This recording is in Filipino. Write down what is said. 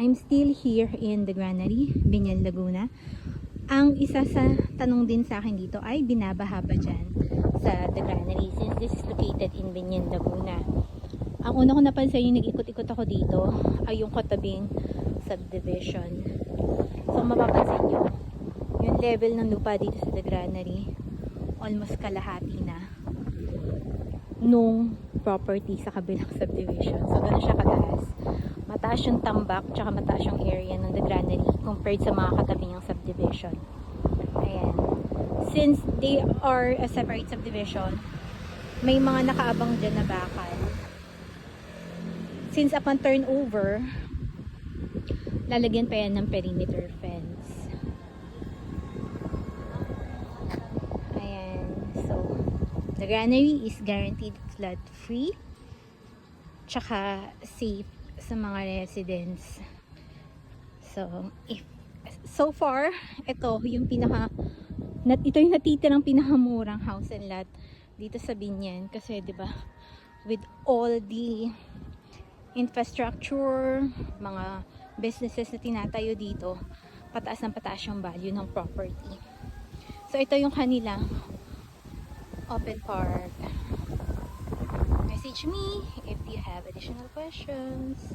I'm still here in the Granary, Binyan, Laguna. Ang isa sa tanong din sa akin dito ay binabaha ba dyan sa the Granary since this is located in Binyan, Laguna. Ang una ko napansin yung nag-ikot-ikot ako dito ay yung katabing subdivision. So mapapansin nyo, yung level ng lupa dito sa the Granary almost kalahati na nung property sa kabilang subdivision. So ganun siya kataas. Mataas yung tambak tsaka mataas yung area ng the Granary compared sa mga katabi niyang subdivision. Ayan. Since they are a separate subdivision, may mga nakaabang dyan na bakal. Since upon turnover, lalagyan pa yan ng perimeter fence. Ayan. So, the Granary is guaranteed flood free tsaka safe sa mga residents. So, so far, ito yung ito yung natitirang pinakamurang house and lot dito sa Binyan kasi 'di ba, with all the infrastructure, mga businesses na tinatayo dito, pataas ng pataas yung value ng property. So, ito yung kanilang open park. Message me if you have additional questions.